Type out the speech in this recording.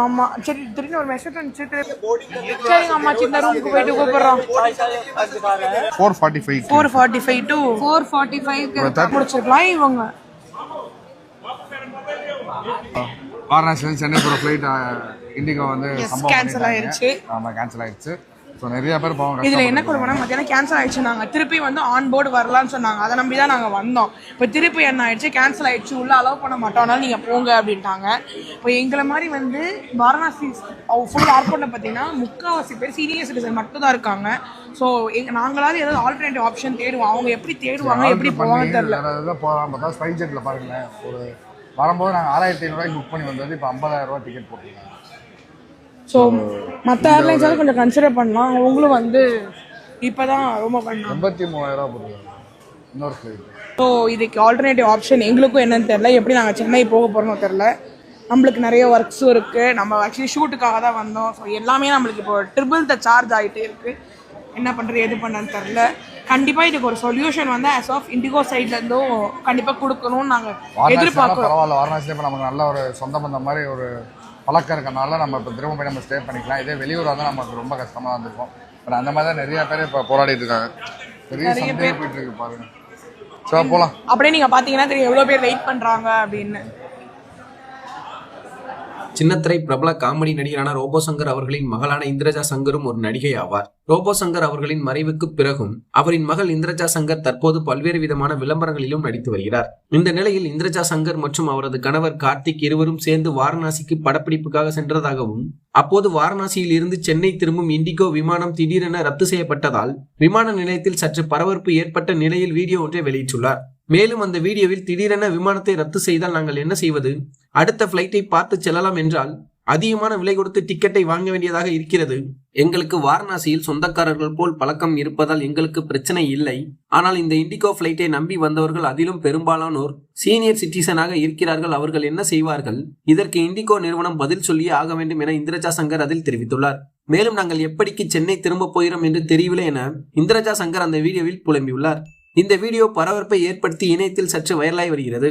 ஆமா சரி திடீர்னு ஒரு மெசேஜ் வந்துச்சு சரிங்க அம்மா சின்ன ரூமுக்கு போயிட்டு கூப்பிடுறோம் 4:45 to 4:45 முடிச்சிருக்கலாம் இவங்க வாரணாசிலேருந்து சென்னை போகிற ஃப்ளைட் இண்டிகோ வந்து கேன்சல் ஆயிடுச்சு. ஆமாம் கேன்சல் ஆயிடுச்சு. ஸோ நிறைய பேர் போவாங்க. இதில் என்ன கொடுக்கணும் மத்தியானம் கேன்சல் ஆயிடுச்சு. நாங்கள் திருப்பி வந்து ஆன் போர்டு வரலான்னு சொன்னாங்க. அதை நம்பி தான் நாங்கள் வந்தோம். இப்போ திருப்பி என்ன ஆயிடுச்சு கேன்சல் ஆயிடுச்சு உள்ளே அலோவ் பண்ண மாட்டோம் அதனால நீங்கள் போங்க அப்படின்ட்டாங்க. இப்போ எங்களை மாதிரி வந்து வாரணாசி ஃபுல் ஏர்போர்ட்டில் பார்த்தீங்கன்னா முக்கால்வாசி பேர் சீனியர் சிட்டிசன் மட்டும் தான் இருக்காங்க. ஸோ நாங்களாவது ஏதாவது ஆல்டர்னேட்டிவ் ஆப்ஷன் தேடுவோம். அவங்க எப்படி தேடுவாங்க எப்படி போவாங்கன்னு தெரியல. போகலாம் பார்த்தா ஸ்பைஸ் ஜெட்டில் பாருங்களேன் ஒரு வரும்போது நாங்கள் 6500 புக் பண்ணி வந்தது இப்போ 50000 டிக்கெட் போட்டிருக்காங்க. ஸோ மற்ற ஏர்லைன்ஸாவது கொஞ்சம் கன்சிடர் பண்ணலாம். அவங்களும் வந்து இப்போ தான் ரொம்ப பண்ணலாம் 83,000 போட்டுருக்காங்க இன்னொரு ஃப்ளைட். ஸோ இதுக்கு ஆல்டர்னேட்டிவ் ஆப்ஷன் எங்களுக்கும் என்னன்னு தெரில. எப்படி நாங்கள் சென்னை போக போகிறோம்னு தெரில. நம்மளுக்கு நிறைய ஒர்க்ஸும் இருக்குது. நம்ம ஆக்சுவலி ஷூட்டுக்காக தான் வந்தோம். ஸோ எல்லாமே நம்மளுக்கு இப்போ ட்ரிபிள் த சார்ஜ் ஆகிட்டே இருக்குது. என்ன பண்ணுறது எது பண்ணன்னு தெரில. கண்டிப்பாக இதுக்கு ஒரு சொல்யூஷன் வந்து ஆஸ் ஆஃப் இண்டிகோ சைட்லேருந்தும் கண்டிப்பாக கொடுக்கணும்னு நாங்கள் எதிர்பார்க்குறோம். பரவாயில்ல வாரணாசியில் இப்போ நமக்கு நல்ல ஒரு சொந்த பந்த மாதிரி ஒரு பழக்கம் இருக்கனால நம்ம இப்போ திரும்ப போய் நம்ம ஸ்டே பண்ணிக்கலாம். இதே வெளியூராக தான் நமக்கு ரொம்ப கஷ்டமாக இருந்திருக்கும். பட் அந்த மாதிரி தான் நிறைய பேர் இப்போ போராடிட்டு இருக்காங்க. பெரிய சந்தையே போயிட்டு இருக்கு பாருங்க. ஸோ போகலாம். அப்படியே நீங்கள் பார்த்தீங்கன்னா தெரியும் எவ்வளோ பேர் வெயிட் பண்ணுறாங்க அப்படின்னு. சின்னத்திரை பிரபல காமெடி நடிகரான ரோபோ சங்கர் அவர்களின் மகளான இந்திரஜா சங்கரும் ஒரு நடிகை ஆவார். ரோபோ சங்கர் அவர்களின் மறைவுக்கு பிறகும் அவரின் மகள் இந்திரஜா சங்கர் தற்போது பல்வேறு விதமான விளம்பரங்களிலும் நடித்து வருகிறார். இந்த நிலையில் இந்திரஜா சங்கர் மற்றும் அவரது கணவர் கார்த்திக் இருவரும் சேர்ந்து வாரணாசிக்கு படப்பிடிப்புக்காக சென்றதாகவும் அப்போது வாரணாசியில் இருந்து சென்னை திரும்பும் இண்டிகோ விமானம் திடீரென ரத்து செய்யப்பட்டதால் விமான நிலையத்தில் சற்று பரபரப்பு ஏற்பட்ட நிலையில் வீடியோ ஒன்றை வெளியிட்டுள்ளார். மேலும் அந்த வீடியோவில் திடீரென விமானத்தை ரத்து செய்தால் நாங்கள் என்ன செய்வது, அடுத்த பிளைட்டை பார்த்து செல்லலாம் என்றால் அதிகமான விலை கொடுத்து டிக்கெட்டை வாங்க வேண்டியதாக இருக்கிறது. எங்களுக்கு வாரணாசியில் சொந்தக்காரர்கள் போல் பழக்கம் இருப்பதால் எங்களுக்கு பிரச்சனை இல்லை. ஆனால் இந்த இண்டிகோ பிளைட்டை நம்பி வந்தவர்கள் அதிலும் பெரும்பாலானோர் சீனியர் சிட்டிசனாக இருக்கிறார்கள். அவர்கள் என்ன செய்வார்கள்? இதற்கு இண்டிகோ நிறுவனம் பதில் சொல்லியே ஆக வேண்டும் என இந்திரஜா சங்கர் அதில் தெரிவித்துள்ளார். மேலும் நாங்கள் எப்படிக்கு சென்னை திரும்ப போகிறோம் என்று தெரியவில்லை என இந்திரஜா சங்கர் அந்த வீடியோவில் புலம்பியுள்ளார். இந்த வீடியோ பரபரப்பை ஏற்படுத்தி இணையத்தில் சற்று வைரலாகி வருகிறது.